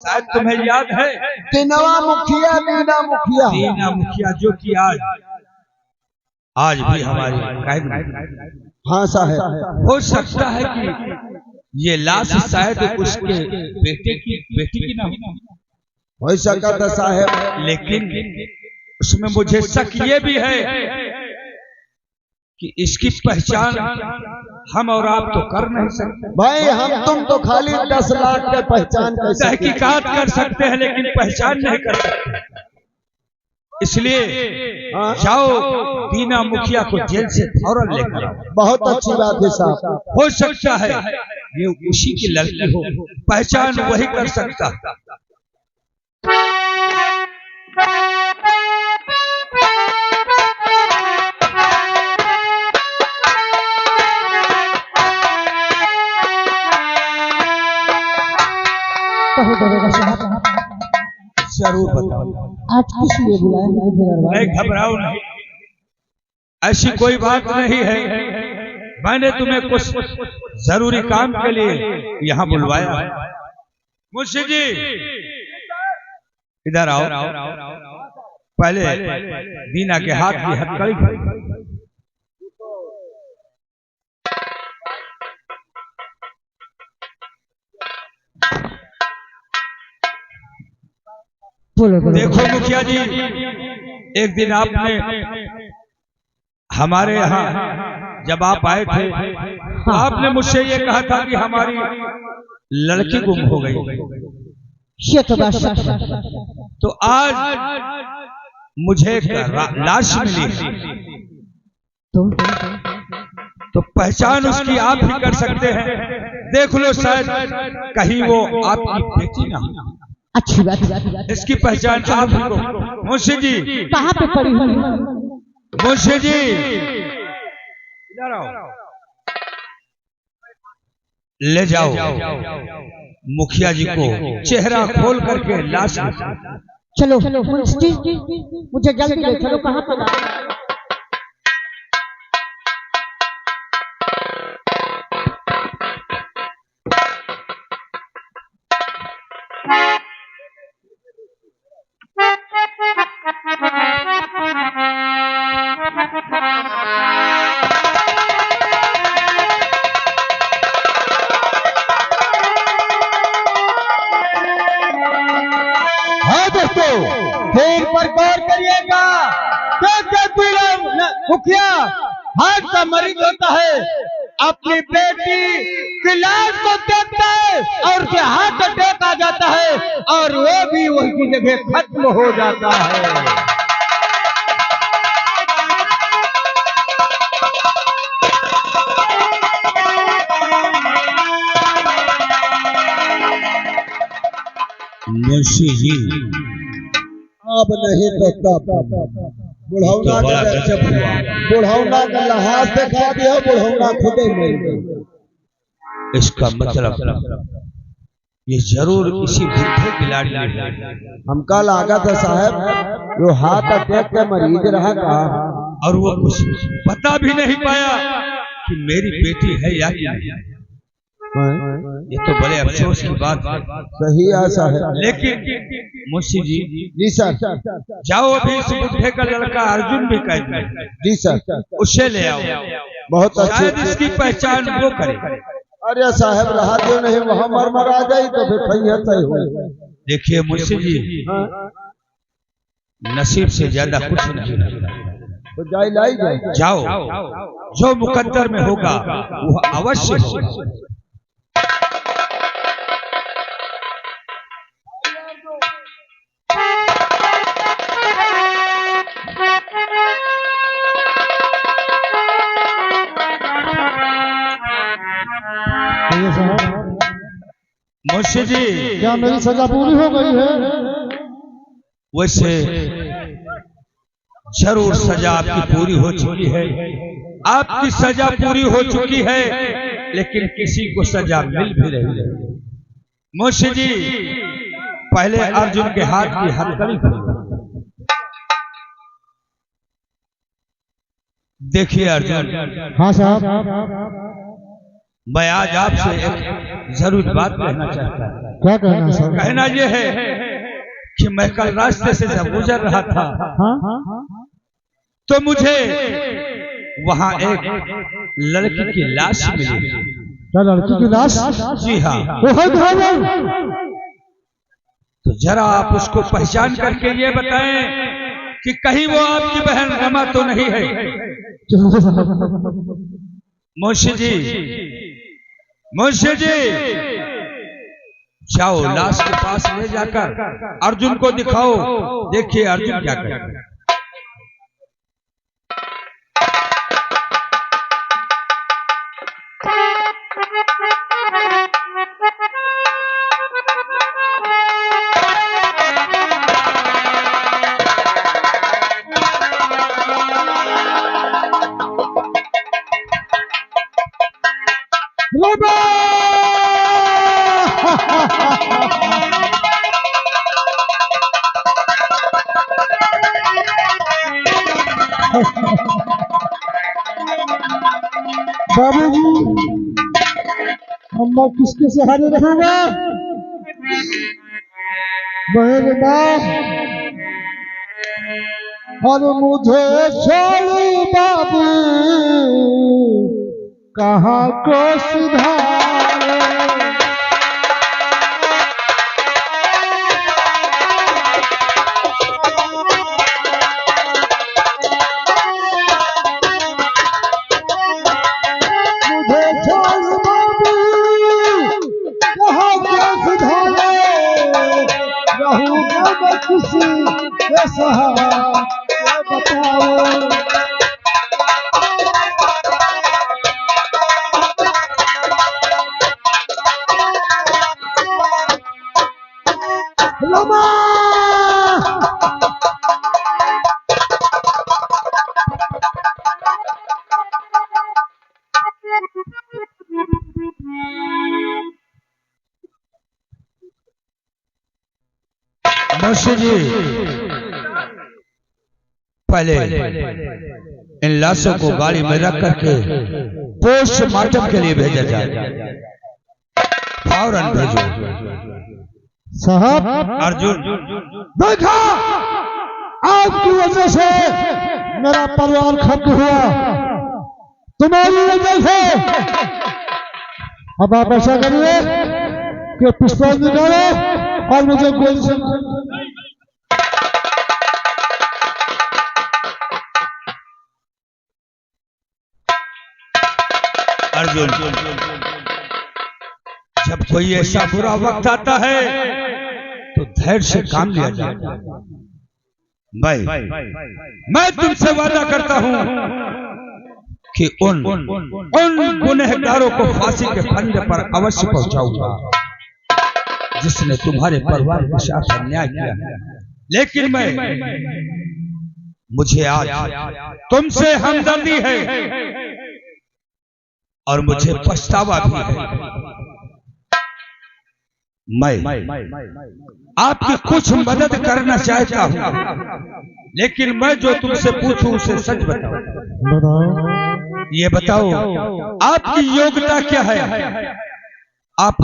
शायद तुम्हें याद है दीना मुखिया दीना मुखिया जो कि आज भी हमारी कैद में। हाँ साहब, हो सकता है कि ये लाश शायद उसके बेटी की ना हो सका था साहब, लेकिन उसमें मुझे शक ये भी है कि इसकी पहचान हम और आप तो कर नहीं सकते भाई। हम तुम तो खाली 10 लाख के पहचान कर सकते, तहकीकात कर सकते हैं लेकिन पहचान नहीं कर सकते। इसलिए जाओ दीना मुखिया को जेल से फौरन लेकर आओ। बहुत अच्छी बात है साहब। हो सकता है ये उसी की लड़की हो, पहचान वही कर सकता। जरूर बताओ। आज किस लिए बुलाए मुझे दरबार? नहीं घबराओ नहीं, ऐसी कोई बात नहीं है। मैंने तुम्हें कुछ जरूरी काम के लिए यहाँ बुलवाया। मुंशी जी इधर आओ, पहले दीना के हाथ की हथकड़ी। देखो मुखिया जी, एक दिन आपने हमारे यहाँ जब आप आए थे तो आपने मुझसे ये कहा था कि हमारी लड़की गुम हो गई। तो आज मुझे लाश मिली है, तो पहचान उसकी आप ही कर सकते हैं। देख लो शायद कहीं वो आपकी बेटी ना हो। अच्छी बात, इसकी पहचान आप ही को। मुंशी जी कहाँ पे पड़ी हुई? मुंशी जी इधर आओ, ले जाओ मुखिया जी को चेहरा खोल करके लाश। चलो मुंशी जी, मुझे जल्दी ले चलो। कहाँ पे? खेल पर गौर करिएगा। मुखिया हार्ट का मरीज होता है, अपनी बेटी की लाश को देखता है और उसे हार्ट अटैक आ जाता है और वो भी वही जगह खत्म हो जाता है। मुंशी जी अब नहीं तो तब बुढ़ौना का लहाज दिखा दिया, बुढ़ौना खुदे मर गई। इसका मतलब ये जरूर इसी बुढ़े खिलाड़ी ने। हमका लगा था साहब वो हार्ट अटैक के मरीज रहा का, और वो कुछ पता भी नहीं पाया कि मेरी बेटी है या नहीं। ये तो बड़े अफसोस की बात है। सही आशा है, लेकिन मुंशी जी जी सर, जाओ अभी इस बुढ़े का लड़का अर्जुन भी कैद में, जी सर, उसे ले आओ। बहुत अच्छे, इसकी पहचान वो करे। अरे साहब रहा दो नहीं, वहां मर आ जाए तो फिर फैया तय हो। देखिए मुंशी जी, नसीब से ज्यादा कुछ नहीं, तो जाई लाई जाओ, जो मुकद्दर में होगा वो अवश्य होगा। मुंशी जी क्या मेरी सजा पूरी हो गई है? वैसे जरूर सजा आपकी पूरी हो चुकी है। आपकी सजा पूरी हो चुकी है, लेकिन किसी को सजा मिल भी रही है। मुंशी जी पहले अर्जुन के हाथ की हथकड़ी खोलो। देखिए अर्जुन। हाँ साहब। मैं आज आपसे एक जरूर बात कहना चाहता हूं। क्या कहना सर? कहना यह है कि मैं कल रास्ते से जब गुजर रहा था तो मुझे वहां एक लड़की की लाश मिली। क्या लड़की की लाश? जी हाँ। तो जरा आप उसको पहचान करके ये बताएं कि कहीं वो आपकी बहन रमा तो नहीं है। मुंशी जी, मुंशी जी, जाओ लाश के पास ले जाकर अर्जुन को दिखाओ, देखिए अर्जुन क्या करता है। बाबूजी, अम्मा किसके सहारे रहेगा? मेरे बाप, और मुझे छोड़ बाबू कहाँ को सुधारे। किसी के सहारा बताओ। लमा मुंशी जी, पहले इन लाशों को गाड़ी में रख करके पोस्टमार्टम के लिए भेजा जाए। फौरन भेजो। साहब, अर्जुन, देखा आपकी वजह से मेरा परिवार खत्म हुआ, तुम्हारी वजह से। अब आप ऐसा करिए कि पिस्तौल निकालो और मुझे गोली से। अर्जुन, जब कोई ऐसा बुरा वक्त आता है तो धैर्य से काम लिया जाता है। मैं तुमसे वादा करता हूं कि उन गुनहगारों को फांसी के फंदे पर अवश्य पहुंचाऊंगा जिसने तुम्हारे परिवार के साथ अन्याय किया है। लेकिन मुझे आज तुमसे हमदर्दी है और मुझे पछतावा भी है। मैं आपकी कुछ मदद करना चाहता हूं, लेकिन मैं जो तुमसे पूछूं उसे सच बताओ। ये बताओ आपकी योग्यता क्या है? आप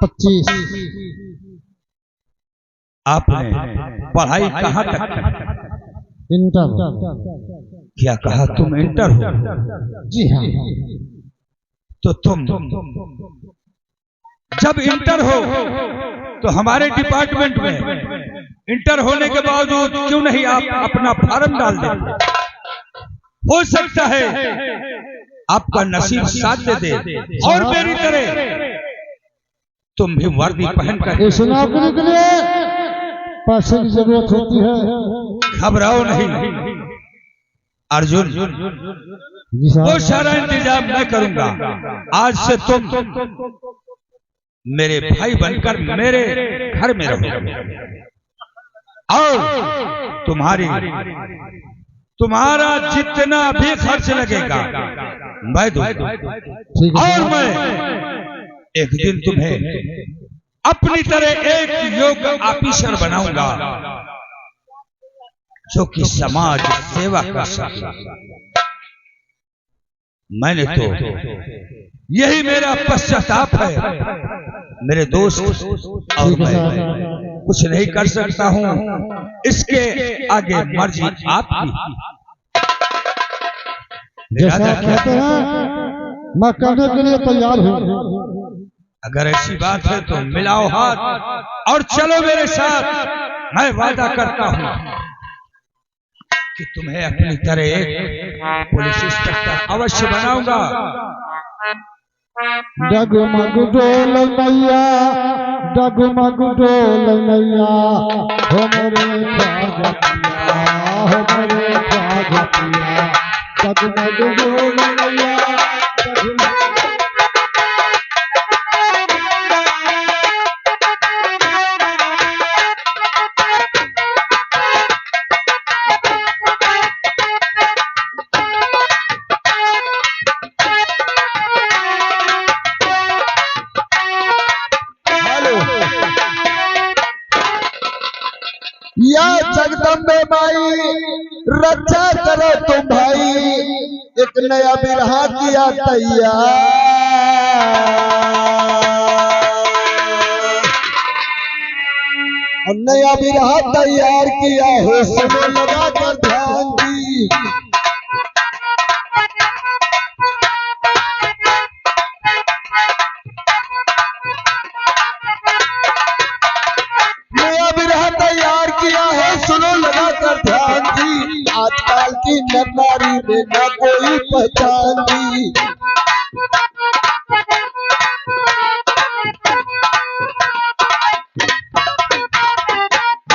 25। आपने पढ़ाई कहाँ तक? इंटर। क्या कहा? तुम इंटर हो? जी हाँ। तो तुम जब इंटर हो तो हमारे डिपार्टमेंट में इंटर होने के बावजूद क्यों नहीं आप अपना फॉर्म डाल देते? हो सकता है आपका नसीब साथ दे दे और मेरी तरह तुम भी वर्दी पहनकर इस नौकरी के लिए पैसे की जरूरत होती है। घबराओ नहीं अर्जुन, वो सारा इंतजाम मैं करूंगा। आज से तुम मेरे भाई बनकर मेरे घर में रहो और तुम्हारा जितना भी खर्च लगेगा मैं दूंगा। और मैं एक दिन तुम्हें अपनी तरह एक योग्य ऑफिसर बनाऊंगा जो कि समाज सेवा कर सके। मैंने तो यही मेरा पश्चाताप है मेरे दोस्त, और मैं कुछ नहीं कर सकता हूं। इसके आगे मर्जी आपकी। जैसा कहते हैं मैं करने के लिए तैयार हूँ। अगर ऐसी बात है तो मिलाओ हाथ और चलो मेरे साथ। मैं वादा करता हूं कि तुम्हें अपनी तरह एक पुलिस इंस्पेक्टर अवश्य बनाऊंगा। डगमग डोल नैया, डगमग डोल नैया, हो मेरे ख्वाजा, हो मेरे ख्वाजा, डगमग डोल नैया, या जगदम्बे माई रक्षा करो तुम भाई, एक नया बिरहा किया तैयार, नया बिरहा तैयार किया हो, सुनो लगा कर ध्यान दी। तैयार किया है, सुनो लगा कर ध्यान दी। आजकल की नर नारी में न कोई पहचान दी।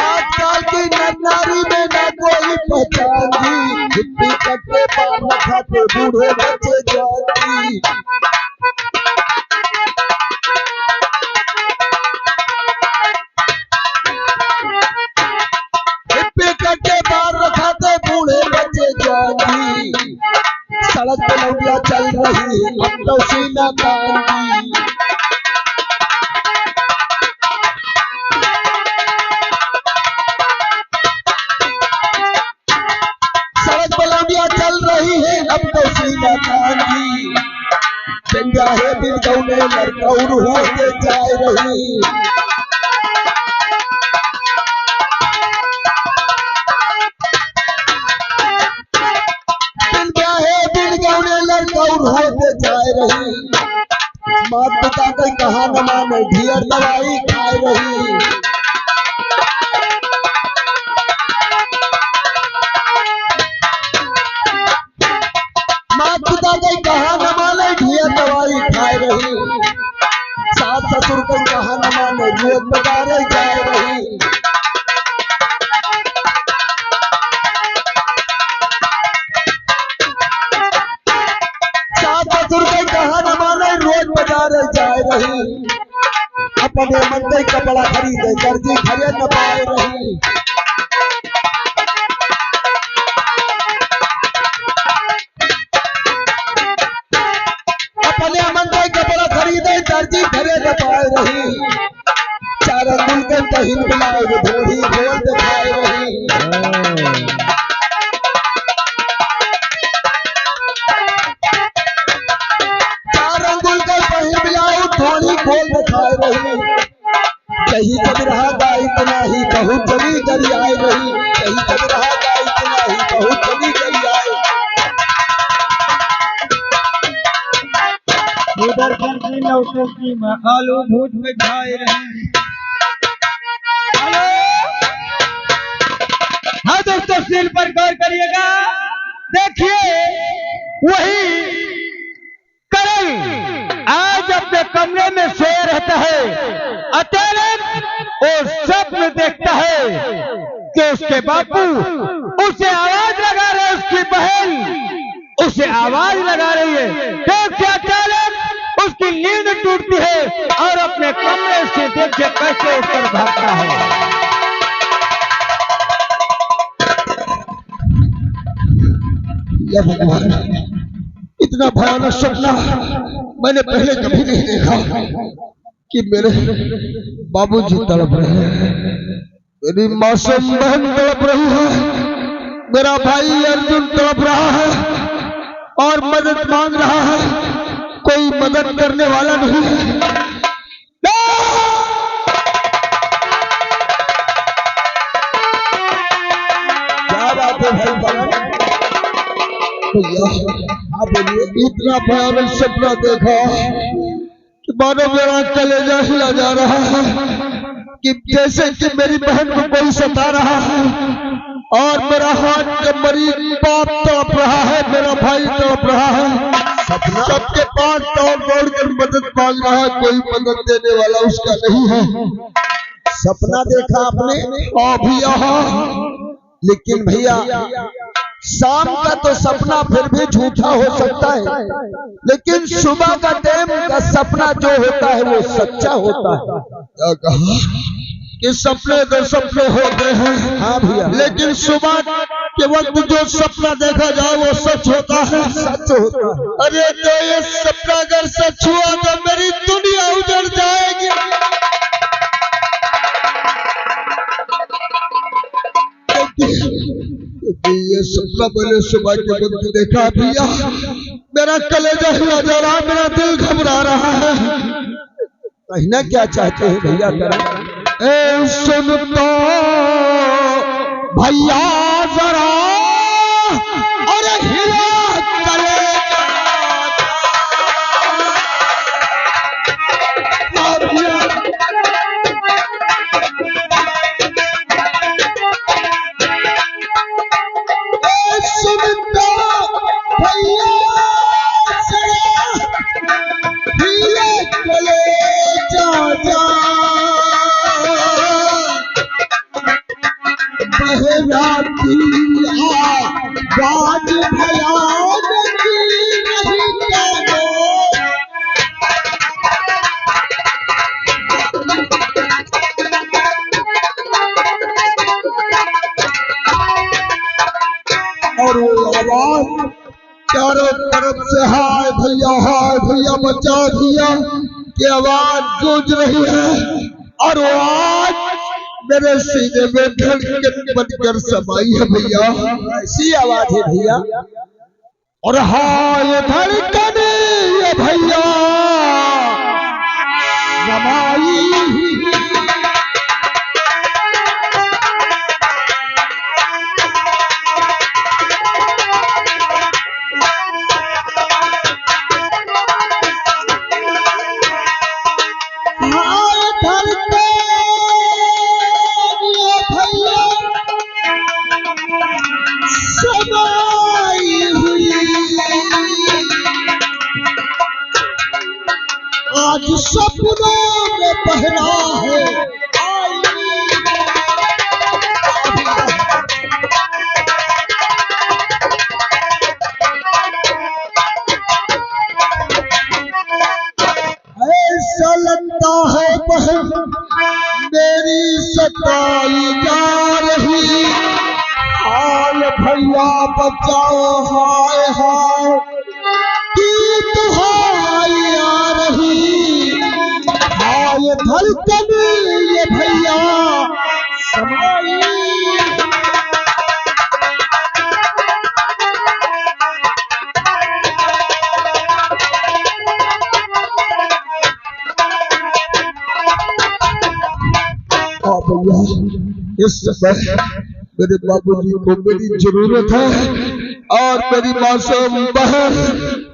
आजकल की नर नारी में न कोई पहचान दी। हिप्पी कट्टे पार न खाते बूढ़े बच्चे जाती। सड़क पे लौटिया चल रही अब तो सीना तानी। सड़क पे लौटिया चल रही है अब तो सीना तानी। चंगा है दिल गौने लड़कौर होते जा रही। होते जाए रही, मात पिता कोई कहा न माने, ढियर दवाई खाए रही। मात पिता कोई कहा न माने, ढियर दवाई खाए रही। सास ससुर कोई कहा न माने, रोज बजारे जाए रही। कहा न माने, रोज बाजारे जाए रही। अपने मन का कपड़ा खरीदे दर्जी घरे न पाए रही। अपने मन का कपड़ा खरीदे दर्जी घरे न पाए रही। चार अंगुल के पहिन बुलाए धोड़ी ढोल दिखाए रही। खोल दिखाए रही। कहीं जब रहा गाई इतना ही बहुत चली गरी आए रही। कहीं जब रहा गाई इतना ही बहुत चली गरी आए। उधर की नौकों की आलू भूत में खाए रहे। हेलो हाँ दोस्तों, सील पर गौर करिएगा। देखिए वही करण आज अपने कमरे में सोया रहता है। अचानक वो स्वप्न देखता है कि उसके बापू उसे आवाज लगा रहे, उसकी बहन उसे आवाज लगा रही है। देखिए अचानक उसकी नींद टूटती है और अपने कमरे से देखिए कैसे उठकर भागता है। या भगवान, इतना भयानक सपना मैंने पहले कभी नहीं देखा कि मेरे बाबूजी तड़प रहे हैं, मेरी मासूम बहन तड़प रही है, मेरा भाई अर्जुन तड़प रहा है और मदद मांग रहा है। कोई मदद करने वाला नहीं है। क्या बात है भाई भैया, आप बोलिए। इतना भयानक सपना देखा कि मानो मेरा कलेजा हिला जा रहा है, कि जैसे कि मेरी बहन को कोई सता रहा है और मेरा हाथ का मरीज बाप तड़प रहा है, मेरा भाई तड़प रहा है, सबके पास दौड़ कर मदद मांग रहा है, कोई मदद देने वाला उसका नहीं है। सपना देखा आपने? अभी यहाँ, लेकिन भैया शाम का तो सपना फिर भी झूठा हो सकता है, लेकिन सुबह का टाइम का सपना जो होता है वो सच्चा होता है। क्या कहा कि सपने तो सपने होते हैं, हाँ भैया, लेकिन सुबह के वक्त जो सपना देखा जाए वो सच होता है, सच होता है। अरे तो ये सपना अगर सच हुआ तो मेरी दुनिया उजड़ जाएगी। ये सपना मैंने सुबह के वक्त देखा भैया, मेरा कलेजा हिला जा रहा, मेरा दिल घबरा रहा है। कहना क्या चाहते हैं भैया? ए सुनता भैया जरा, अरे हिला कलेजा। सुनता भैया हिले कलेजा जा, बहराती आवाज भयानक नहीं जानो। और वो आवाज चारों तरफ से हाय भैया बचा दिया की आवाज गूंज रही है, और वो आज मेरे सीने में धड़कन बनकर समाई है भैया। ऐसी आवाज है भैया, और हाय धड़कन ये भैया समाई। आज सपनों में पहरा है ऐसा लगता है बहन मेरी सताई जा रही। हाय भैया बचाओ, हाय हाय की दुहाई आ रही। हाय धड़कन ये भैया समाई। भैया इस समय मेरे बाबूजी को मेरी जरूरत है, और मेरी मासूम बहन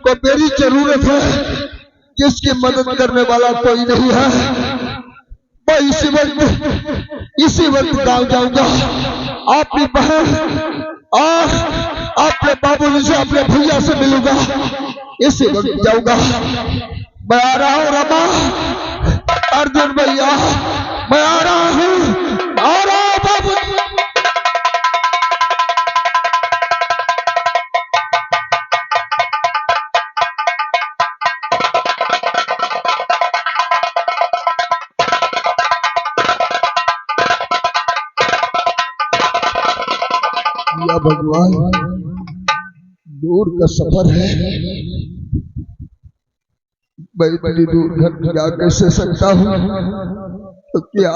को मेरी जरूरत है, जिसकी मदद करने वाला कोई नहीं है। मैं इसी वक्त गाँव जाऊंगा, अपनी बहन और अपने बाबूजी से, अपने भैया से मिलूंगा, इसी वक्त जाऊंगा। मैं आ रहा हूँ रमा, अर्जुन भैया, मैं आ रहा हूँ, आ रहा हूँ बाबू। या भगवान, दूर का सफर है, मैं बड़ी दूर घर जा कैसे सकता हूँ? तो क्या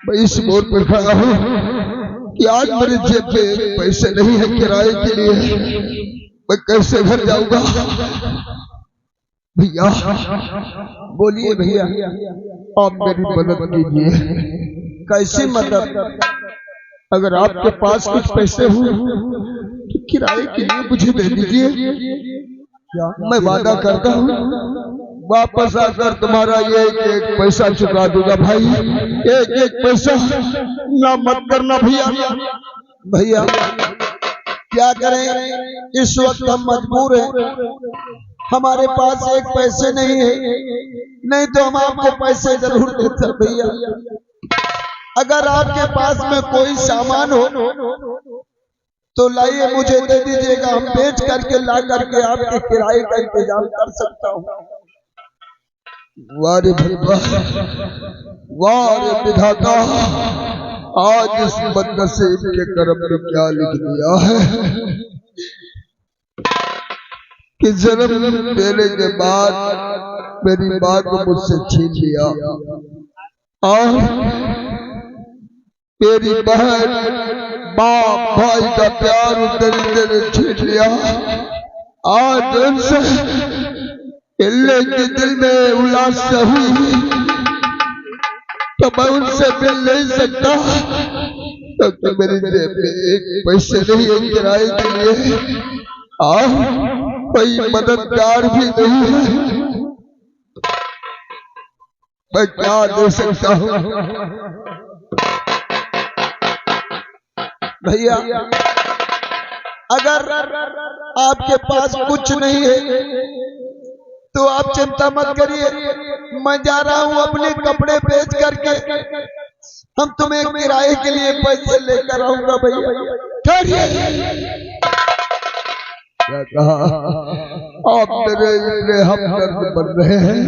मैं इस मोड़ पर खड़ा हूँ कि आज मेरे जेब में पैसे नहीं है किराए के लिए, मैं कैसे घर जाऊंगा? भैया बोलिए भैया, आप मेरी मदद कीजिए। कैसी मदद? अगर आपके पास कुछ पैसे हुए तो किराए के लिए मुझे दे दीजिए। मैं वादा करता हूँ वापस आकर तुम्हारा एक एक पैसा चुका दूंगा भाई। एक एक पैसा ना मत करना भैया। भैया क्या करें, इस वक्त हम मजबूर हैं, हमारे पास एक पैसे नहीं है, नहीं तो हम आपको पैसे जरूर देते भैया। अगर आपके पास में कोई सामान हो तो लाइए मुझे दे दीजिएगा, हम बेच करके ला करके आपके किराए का इंतजाम कर सकता हूँ। वाह रे भगवान, वाह रे विधाता, आज इस बदनसीब के कर्म में क्या लिख दिया है कि जन्म देने के बाद मेरी माँ को मुझसे छीन लिया और मेरी बहन बाप भाई का प्यार उस दरिंदे ने छीन लिया। आज उनसे मिलने के दिल में उल्लास हुई तो मैं उनसे मिल नहीं सकता क्योंकि मेरी जेब में एक पैसे नहीं है किराए के लिए और कोई मददगार भी नहीं है। मैं क्या दे सकता हूँ भैया? अगर आपके पास कुछ नहीं है तो आप चिंता मत करिए, मैं जा रहा हूँ अपने कपड़े बेच करके, हम तुम्हें किराए के लिए पैसे लेकर आऊंगा भैया। क्या कहा? आप मेरे इतने हमदर्द बन रहे हैं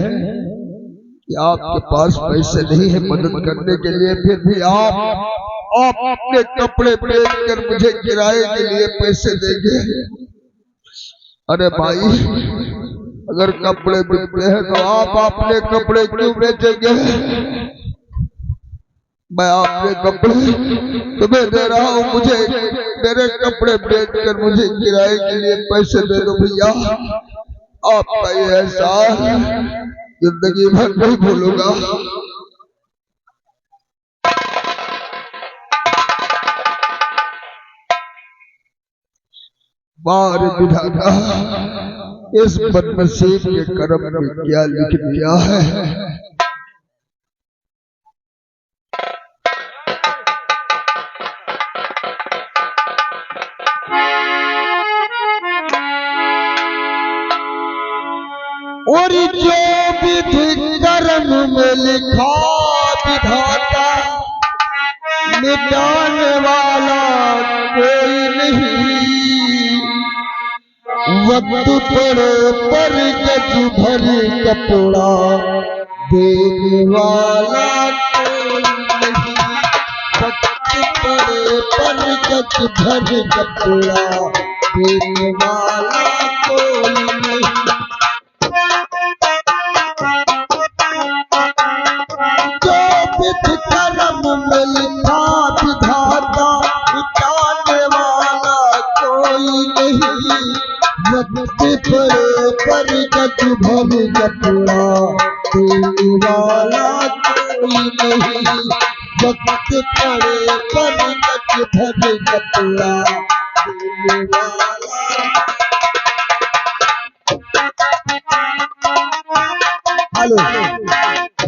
कि आपके पास पैसे नहीं है मदद करने के लिए, फिर भी आप अपने कपड़े बेच कर मुझे किराए के लिए पैसे देंगे। अरे भाई, अगर कपड़े बिकते हैं तो आप अपने कपड़े क्यों बेचेंगे? मैं अपने कपड़े तुम्हें दे रहा हूँ, मुझे मेरे कपड़े बेच कर मुझे किराए के लिए पैसे दे दो भैया। आपका ये एहसान जिंदगी भर नहीं भूलूंगा। बार विधाता, इस बदनसीब के कर्म में क्या लिख दिया है। और जो विधि कर्म में लिखा विधाता, मिटाने वाला कोई नहीं। वक्त पड़े पर गज भरी कपड़ा देने वाला कोई नहीं। वक्त पड़े पर गज भरी कपड़ा देने वाला कोई नहीं। जो विधि कर्म में लिखा विधाता, मिटाने वाला कोई नहीं। वक्त पड़े पर गज भरी कपड़ा देने वाला कोई नहीं। वक्त पड़े पर गज भरी कपड़ा देने वाला। हेलो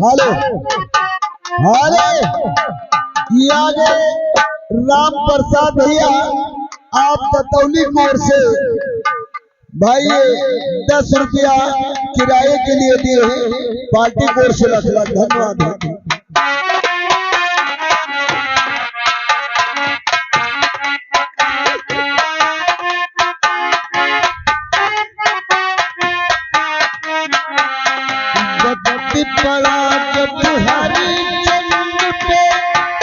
हेलो हेलो, ये आगे राम प्रसाद भैया आप दतौली कोर से भाई 10 रुपया किराए के लिए दिए हैं, पार्टी कोर से लाख लाख धन्यवाद। पड़ा जब हरी चंद पे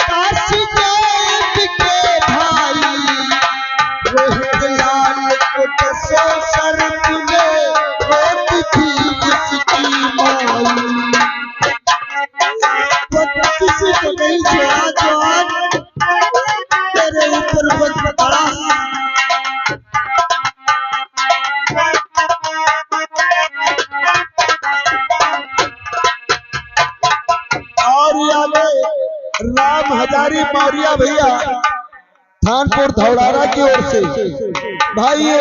काशी जात के भाई, रोहित लाल को 10 शर्त में रोती थी जिसकी माई। किसी को नहीं छोड़ा जो आज तेरे ऊपर वक्त पड़ा। आगे राम हजारी मौर्या भैया थानपुर धौड़ारा की ओर से भाई ये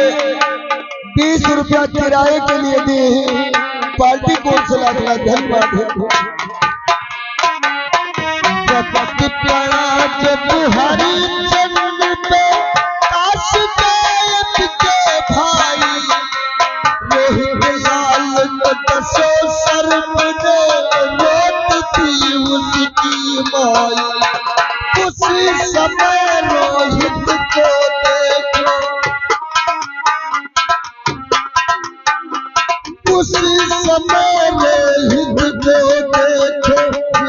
20 रुपया किराए के लिए दिए हैं, पार्टी को से लाख लाख धन्यवाद है। बुहारी चंद्र पे काश के भाई रोहित लाल को दसो शर्म ने रोती उसकी माई, उसी समय रोहित को देखो, उसी समय रोहित को देखो,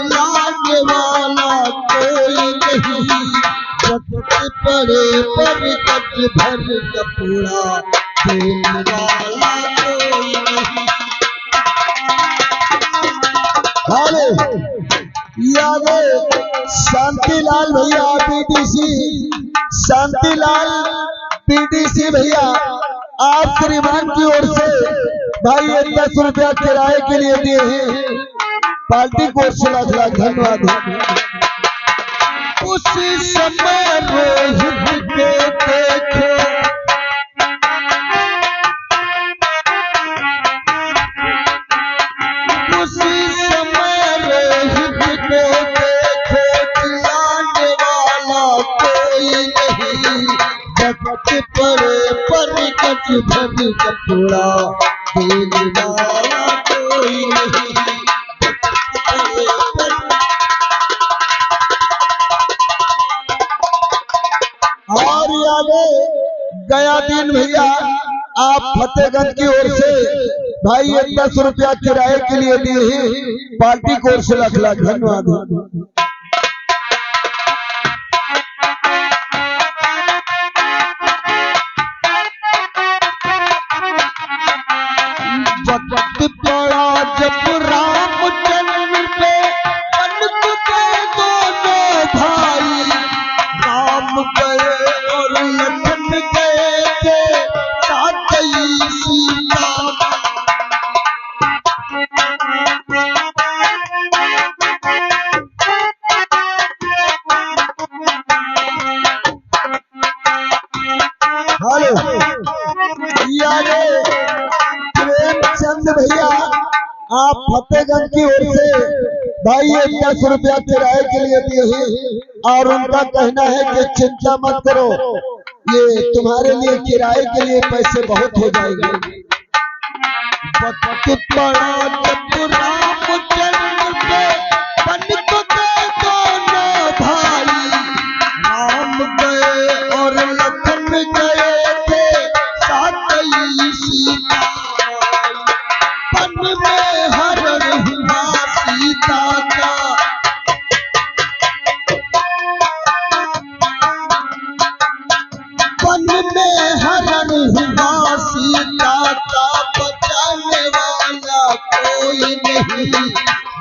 लाने वाला कोई नहीं, जगत पड़े पर गज भर कपूरा देने वाला कोई नहीं। हाले यादे शांतिलाल भैया पीडीसी, शांतिलाल पीडीसी भैया आप श्रीमान की ओर से भाई 10 रुपया किराए के लिए दिए हैं, पार्टी को से लाख लाख धन्यवाद है। उसी समय रोहित को देखो, उसी समय रोहित को देखो, खिलाने वाला कोई नहीं, जगत पड़े पर गज भर कपूरा देने वाला कोई नहीं। और आगे गया दिन भैया आप फतेहगंज की ओर से भाई 10 रुपया किराए के लिए दिए हैं, पार्टी की ओर से लाख लाख धन्यवाद है। वक्त पड़ा जब रामचंद्र पे पनक गए दोनों भाई, राम गए और लखन गए थे साथ ही सीता। हेलो यारे प्रेमचंद भैया आप फतेहगंज की ओर से भाई 10 रुपया किराए के लिए दिए हैं, और उनका कहना है कि चिंता मत करो, ये तुम्हारे लिए किराए के लिए पैसे बहुत हो जाएंगे। वक्त पड़ा जब रामचंद्र पे पनक गए दोनों भाई, राम गए और लखन गए थे साथ ही सीता। पन में हरण हुआ सीता का, पन में हरण हुआ सीता का, बचाने वाला कोई नहीं,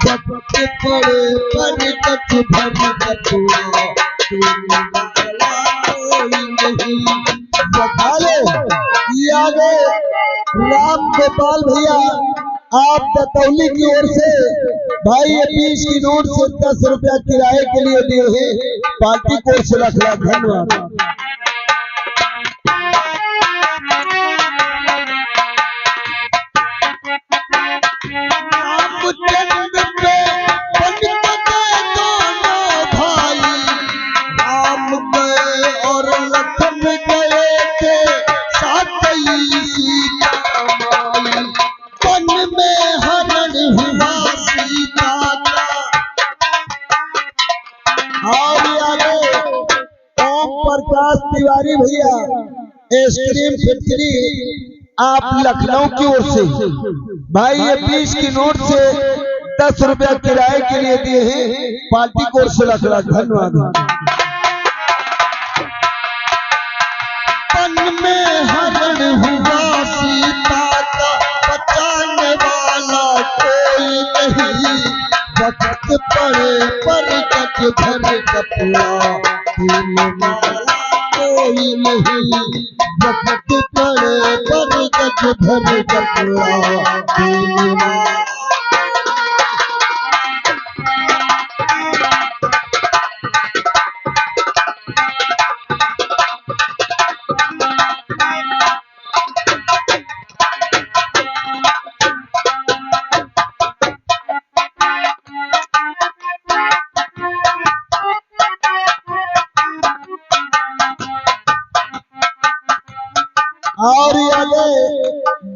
जगत पड़े पर गज भर कपूरा देने वाला कोई नहीं। आगे राम गोपाल भैया आप दतौली की ओर से भाई 20 की नोट से 10 रुपया किराए के लिए दिए हैं, पार्टी को से लाख लाख धन्यवाद। रामचंद्र पे पनक गए दोनों भाई, राम गए और लखन गए थे साथ ही सीता माई, पन में हरण हुआ सीता का। और आगे ओम प्रकाश तिवारी भैया आइसक्रीम फैक्ट्री आप लखनऊ की ओर से भाई 20 की नोट से 10 रुपया किराए के लिए दिए हैं, पार्टी की ओर से लाख लाख धन्यवाद। पन में हरण हुआ सीता का, बचाने वाला कोई नहीं, वक्त पड़े पर गज भर कपूरा देने वाला कोई नहीं, वक्त पड़े पर गज भर कपूरा देने वाला।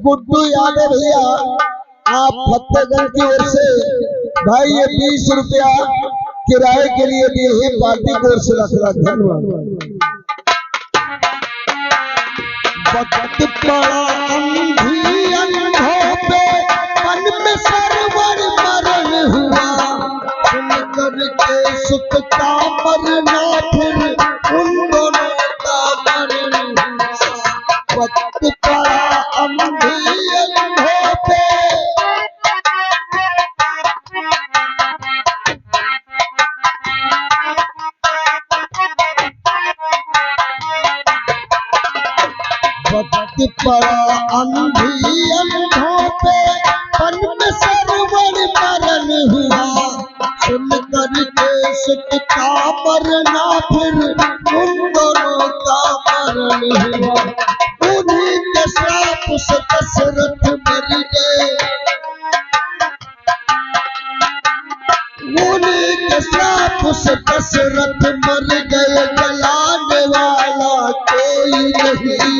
गुड्डू यादव भैया, आप फतेहगंज की ओर से भाई ये 20 रुपया किराए के लिए दिए हैं, पार्टी की ओर से लाख धन्यवाद। वक्त पड़ा अंधी अंधों पे, मन में सरवर मरण हुआ, सुन करके सुख का मरना फिर उन दोनों का मरण हुआ। वक्त पड़ा अंधी अंधों पे, वक्त पड़ा अंधी अंधों पे, मन में सरवर मरण हुआ, सुन करके सुख का मरना फिर उन दोनों का मरण हुआ। उन्हीं के श्राप से दशरथ मर गए, उन्हीं के श्राप से दशरथ मर गए, जलाने वाला कोई नहीं,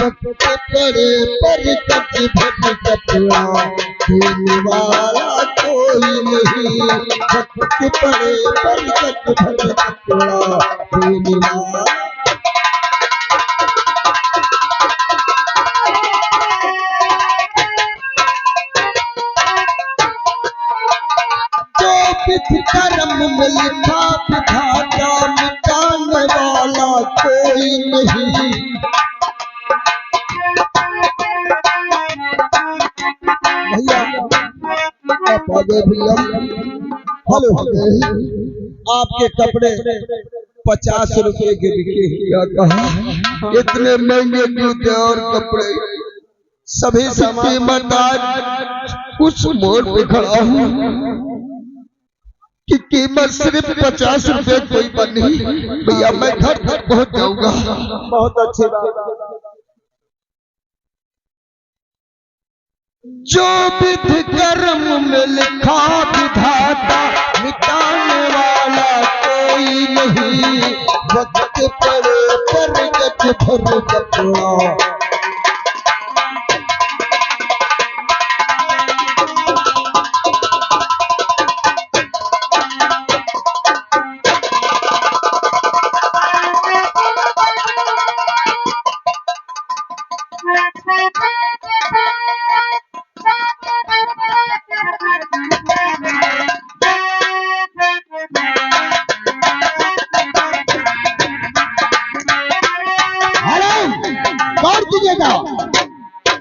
वक्त पड़े पर कट भट कपड़ा देने वाला कोई नहीं, वक्त पड़े पर कट भट कपड़ा देने वाला। जो विधि कर्म में लिखा विधाता, मिटाने वाला कोई नहीं। भैया आप आगे भैया, हेलो, आपके कपड़े 50 रुपए के बिके क्या कहा, इतने महंगे जूते और कपड़े सभी से कीमत आज कुछ मोड़ पे खड़ा हूँ कि कीमत सिर्फ 50 रुपए कोई बनी। भैया मैं घर घर पहुंच जाऊंगा। बहुत अच्छी बात। जो विधि कर्म में लिखा विधाता, मिटाने वाला कोई नहीं, वक्त पड़े पर गज भर कपड़ा।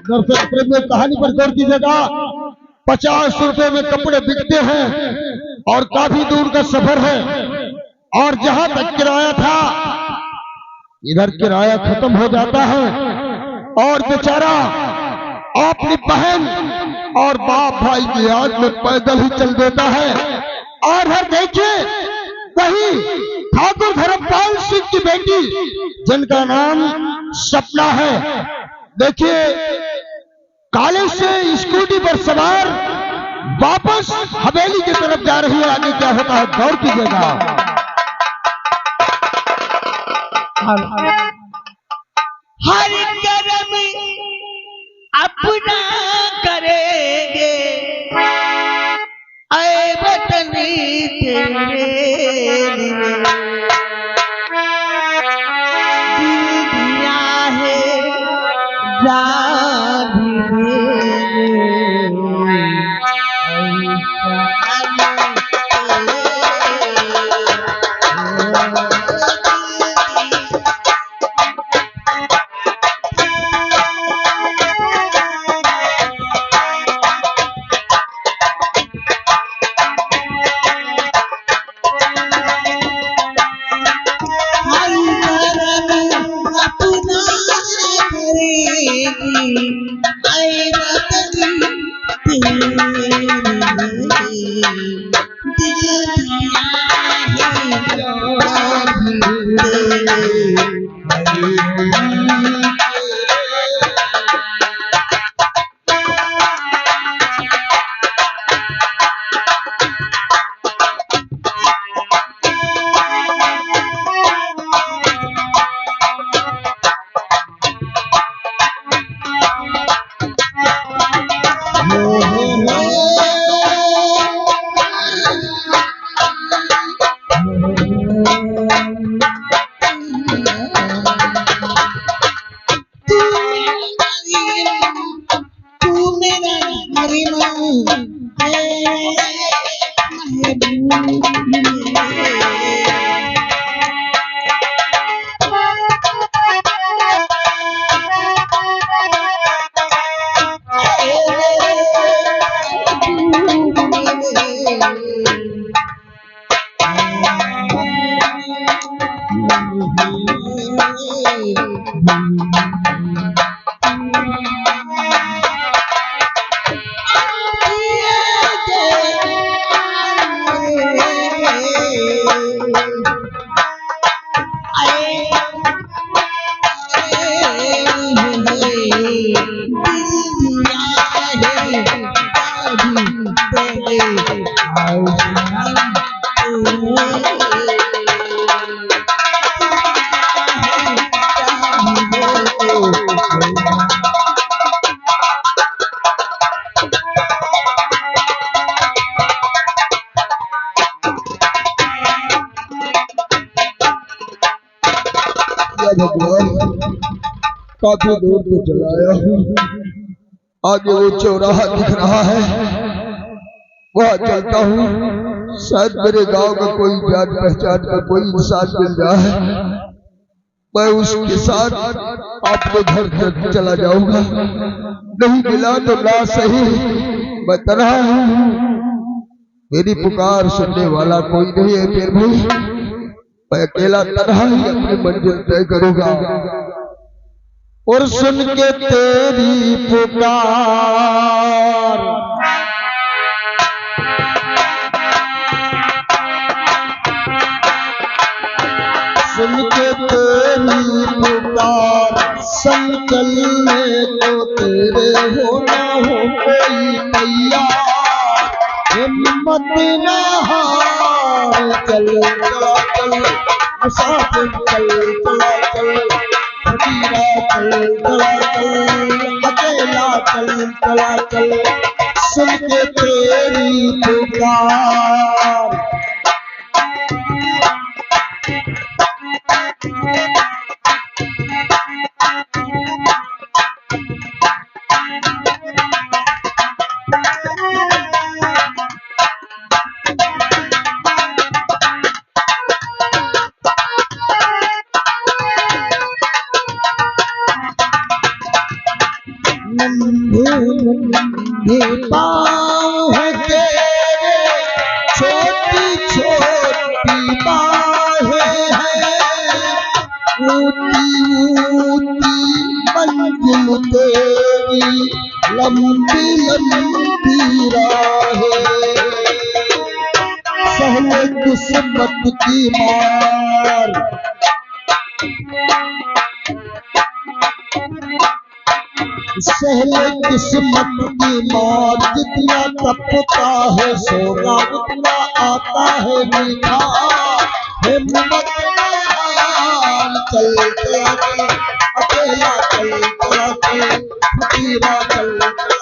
दर्शक प्रेमियों, कहानी पर गौर कीजिएगा। 50 रुपए में कपड़े बिकते हैं और काफी दूर का सफर है, और जहां तक किराया था इधर किराया खत्म हो जाता है, और बेचारा अपनी बहन और बाप भाई की याद में पैदल ही चल देता है। और हर देखिए वही ठाकुर धर्मपाल सिंह की बेटी जिनका नाम सपना है, देखिए कॉलेज से स्कूटी पर सवार वापस हवेली की तरफ जा रही है। आगे क्या होता है गौर कीजिएगा। हर कर्म अपना करेंगे, ऐ वतन तेरे लिए दिल दिया है, जान भी देंगे, भगवान काफी दूर तो चलाया हूँ, आगे वो चौराहा दिख रहा है, वहाँ चलता हूँ, शायद मेरे गांव का कोई जान पहचान का कोई इंसान मिल जाए, मैं उसके साथ आपके घर तक चला जाऊंगा। नहीं मिला तो ना सही, मैं तन्हा हूँ, मेरी पुकार सुनने वाला कोई नहीं है, फिर भी मैं अकेला तन्हा ही अपनी मंजिल तय करूंगा। और सुन के तेरी पुकार सुन के तेरी पुकार संकलने को तेरे होना हो कोई तैयार, हिम्मत ना हार, चल चला चल मुसाफिर, चल चला चल फकीरा, चल चला चल अकेला, चल चला चल सुन के तेरी पुकार। नन्हे पाँव है तेरे, छोटी छोटी बाहें हैं, ऊंची ऊंची मंजिल तेरी, लंबी लंबी राहें, सहले किस्मत की मार, सहले किस्मत की मार, जितना तपता है सोना उतना आता है मीठा, हिम्मत चल चला चल अकेला, चल चला चल फकीरा, चल चला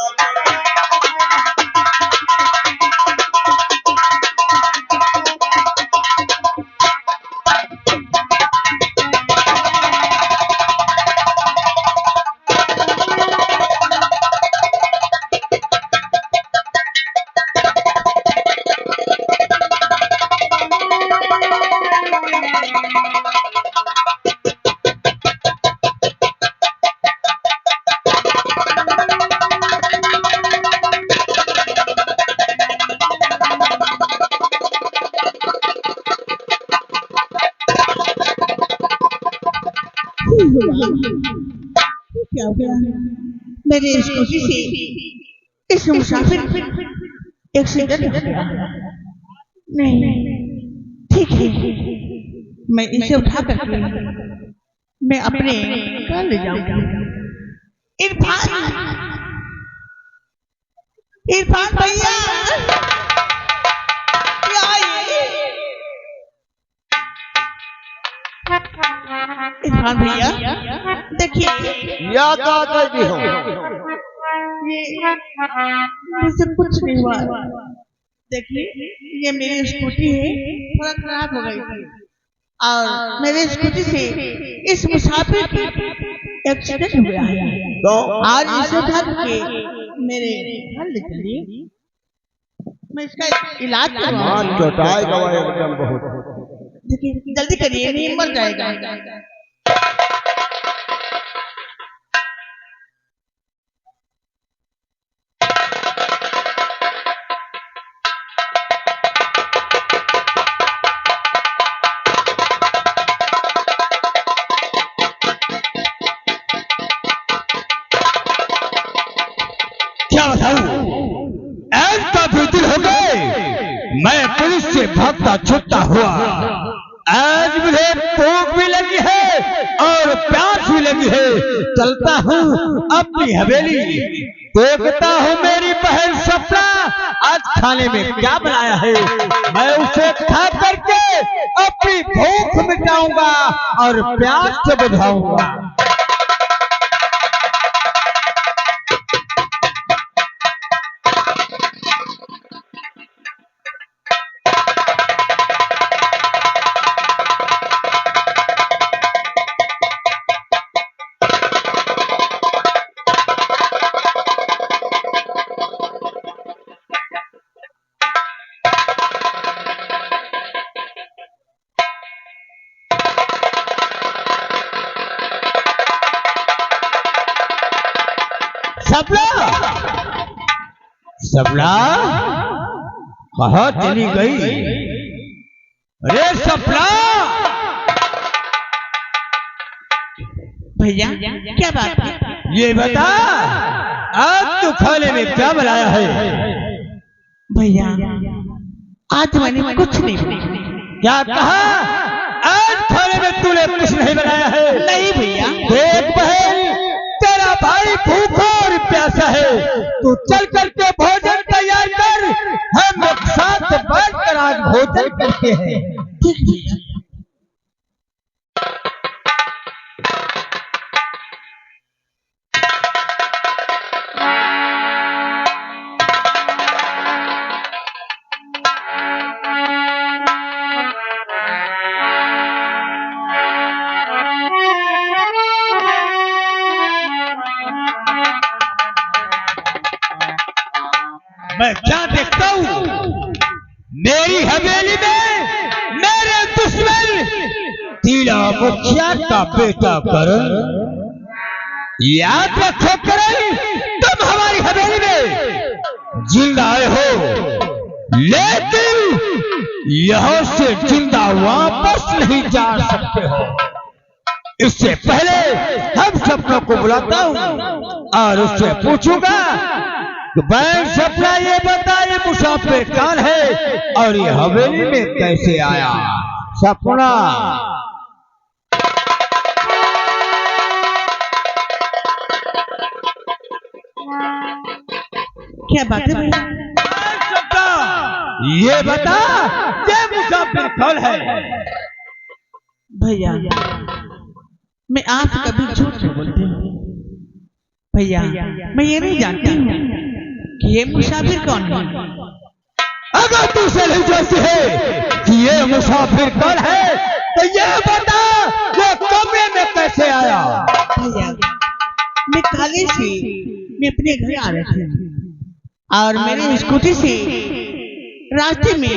क्या हो गया? मेरे स्कूटी से इस मुसाफिर एक्सीडेंट हो गया। नहीं ठीक है, मैं इसे उठा करके मैं अपने घर ले जाऊंगी। इरफान, इरफान भैया, इरफान भैया देखिए, या क्या कर दी हो? ये मुझसे कुछ नहीं हुआ। देखिए ये मेरी स्कूटी है, थोड़ा खराब हो गई थी और मेरे स्कूटी से इस मुसाफिर की एक्सीडेंट हो गया है, तो आज इसे उठा के मेरे घर ले चलिए, मैं इसका इलाज करवाऊंगा। चौटाई गवाए एकदम बहुत। देखिए जल्दी करिए, नहीं मर जाएगा। अछूता हुआ। आज मुझे भूख भी लगी है और प्यास भी लगी है। चलता हूँ अपनी हवेली, देखता हूँ मेरी बहन सपना आज खाने में क्या बनाया है। मैं उसे खा करके अपनी भूख मिटाऊंगा और प्यास से बुझाऊंगा। सपना कहाँ चली गई? अरे सपना! भैया क्या बात है? ये बता आज तू खाने में क्या बनाया है? भैया आज मैंने कुछ नहीं बनाया। क्या कहा? आज खाने में तूने कुछ नहीं बनाया है? नहीं भैया। देख बहन, तेरा भाई भूखा और प्यासा है, तू चल करके भोजन तैयार कर। हम एक साथ बैठकर आज भोजन करते हैं। ठीक भैया। मैं क्या देखता हूँ मेरी हवेली में मेरे दुश्मन तीला मुखिया का बेटा करण। याद रखो करण, तुम हमारी हवेली में जिंदा आए हो, लेकिन यहां से जिंदा वापस नहीं जा सकते हो। इससे पहले हम सपनों को बुलाता हूँ और उससे पूछूंगा कि बहन सपना ये बता, ये मुसाफिर कौन है और ये हवेली में कैसे आया? सपना क्या बात है भैया? ये बता, ये मुसाफिर कौन है? भैया मैं आपसे कभी झूठ नहीं बोलती हूँ। भैया मैं ये नहीं जानती हूँ कि ये मुसाफिर कौन है। अगर तू से नहीं जानती है कि ये मुसाफिर कौन है तो ये बता, ये कमरे में कैसे आया? भैया मैं कॉलेज से मैं अपने घर आ रही थी और मेरे स्कूटी से रास्ते में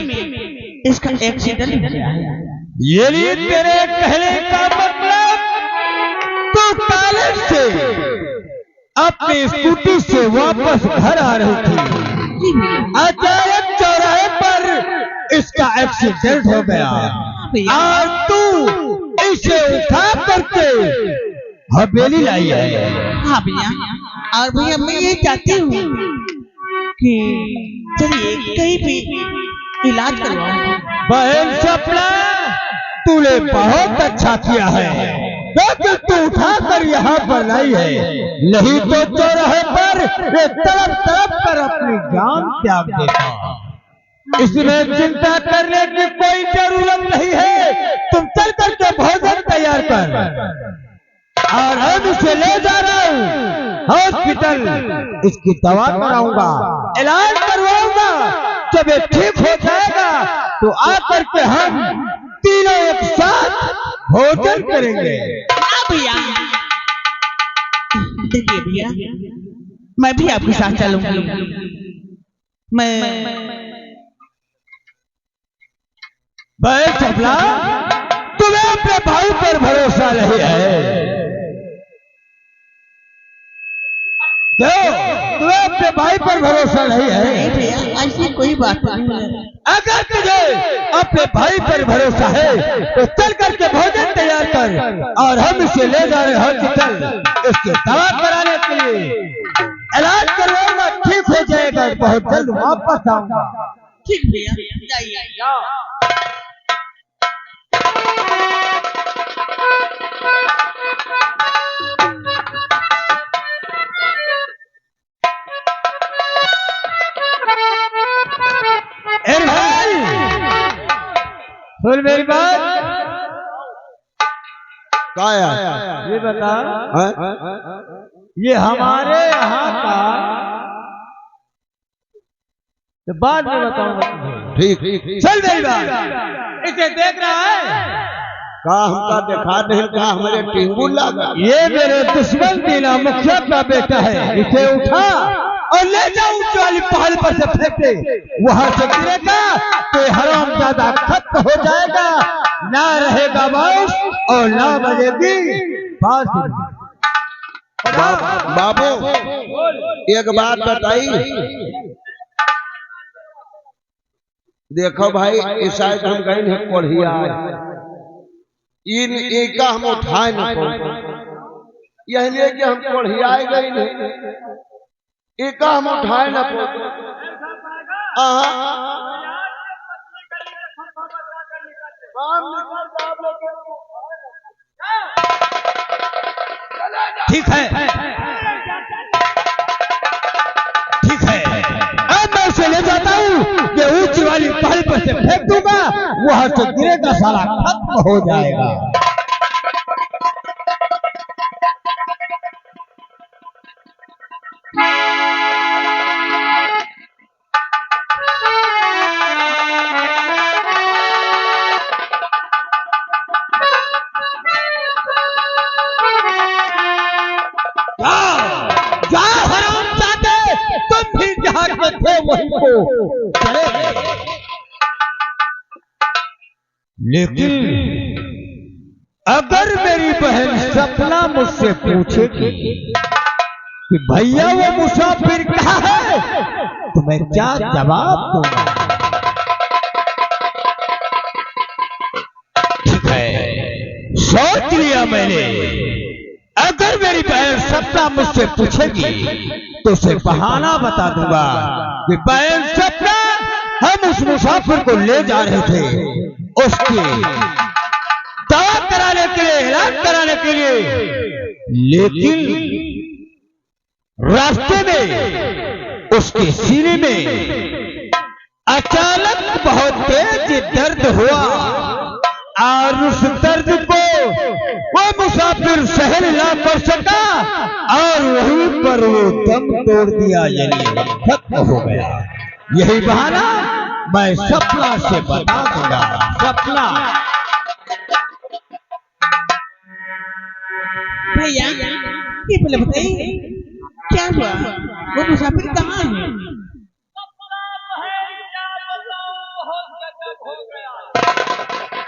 इसका एक्सीडेंट हो गया है। ये लिए तेरे कहने का मतलब तू कॉलेज से अपनी स्कूटी से वापस घर आ रही थी, अचानक चौराहे पर इसका एक्सीडेंट हो गया और तू इसे उठा करके हवेली लाई है। हाँ भैया, और भैया मैं ये चाहती हूँ कि चलिए कहीं भी इलाज करवाओ। बहन सपना, तूने बहुत अच्छा किया है क्योंकि तू उठा कर यहाँ पर लाई है, नहीं तो चौराहे पर ये तड़प तड़प कर अपनी जान त्याग देता। इसमें चिंता करने की कोई जरूरत नहीं है। तुम चल करके भोजन तैयार कर और हम इसे ले जा रहा हूँ हॉस्पिटल। इसकी दवा कराऊंगा, इलाज करवाऊंगा। जब ये ठीक हो जाएगा तो आकर के हम तीनों एक साथ भोजन करेंगे। भैया देखिए भैया, मैं भी आपके साथ चलूंगी। मैं बहन सपना, तुम्हें अपने भाई पर भरोसा नहीं है क्यों? तुम्हें अपने भाई पर भरोसा नहीं है? भैया ऐसी कोई बात नहीं है। अगर तुझे अपने भाई पर भरोसा है तो चल करके भोजन तैयार कर और हम इसे ले जा रहे हॉस्पिटल। इसके दवा कराने के लिए इलाज करवाऊंगा, ठीक हो जाएगा, बहुत जल्द वापस आऊंगा। ठीक भैया जाइए। सुन मेरी बात, क्या ये बता, ये हमारे यहाँ का तो बाद में बताऊंगा तुझे। ठीक चल मेरी बात, इसे देख रहा है का हमका देखा नहीं, का हमारे टिंगू लगा। ये मेरे दुश्मन दीना मुखिया का बेटा है। इसे उठा और ले जाओ ऊंच वाली पहाड़ पर से फेंक दे, वहां से गिरेगा तो हराम ज्यादा खत्म हो जाएगा, ना रहेगा बाउस और ना बजेगी बांसुरी। बाबू एक बात बताई, देखो भाई इस साइड हम गए हैं कोढ़िया, इन एक हम उठाए न यह लिए कि हम कोढ़ियाए गए नहीं, एक हम उठाए न ठीक है ठीक है, अब मैं उसे ले जाता हूँ कि ऊंची वाली पहाड़ पर से फेंक दूंगा, वहां से गिरेगा साला खत्म हो जाएगा। लेकिन अगर मेरी बहन सपना मुझसे पूछेगी कि भैया वो मुसाफिर कहाँ है, तो मैं क्या जवाब दूंगा? ठीक है, सोच लिया मैंने। अगर मेरी बहन सपना मुझसे पूछेगी तो उसे बहाना बता दूंगा कि बहन सपना, हम उस मुसाफिर को ले जा रहे थे उसके दवा कराने के लिए, इलाज कराने के लिए, लेकिन रास्ते में उसके सीने में अचानक बहुत तेज दर्द हुआ और उस दर्द को वो मुसाफिर सहन ना कर सका और वहीं पर वो दम तोड़ दिया, यानी खत्म हो गया। यही बहाना मैं सपना से बता दूंगा। सपना भैया ये पहले बताइए क्या हुआ, वो मुसाफिर कहाँ है?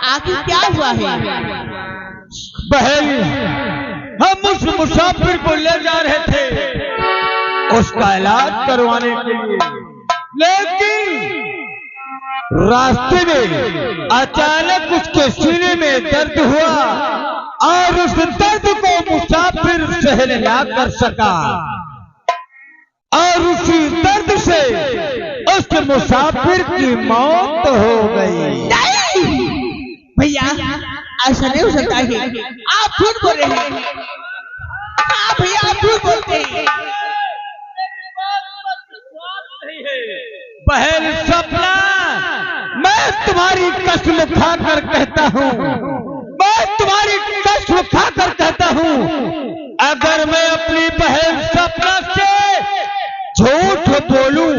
आखिर क्या हुआ है? बहन, हम उस मुसाफिर को ले जा रहे थे उसका इलाज करवाने के लिए, लेकिन रास्ते में अचानक उसके सीने में दर्द हुआ और उस दर्द को मुसाफिर सहन ना कर सका और उसी दर्द से उस मुसाफिर की मौत हो गई। भैया ऐसा नहीं हो सकता है, आप झूठ बोल रहे हैं। हाँ भैया आप झूठ बोलते हैं। बहन सपना, मैं तुम्हारी कसम खाकर कहता हूँ, मैं तुम्हारी कसम खाकर कहता हूँ, अगर मैं अपनी बहन सपना से झूठ बोलूं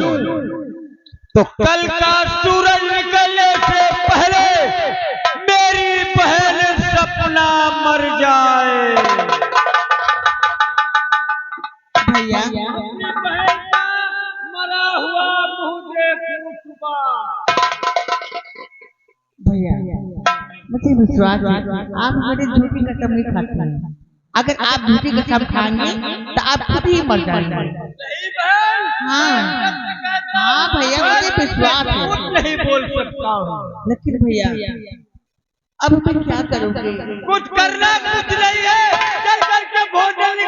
तो कल का सूरज निकलने से पहले मेरी बहन सपना मर जाए। भैया मरा हुआ मुझे भैया मुझे विश्वास है आप हमारे झूठी कसम नहीं खाते हैं। अगर आप झूठी कसम खाएंगे तो आप खुद ही मर जाएंगे। हाँ हाँ भैया मुझे विश्वास है। नहीं बोल सकता हूँ, लेकिन भैया अब मैं क्या करूँगी? कुछ करना कुछ नहीं है, चल करके भोजन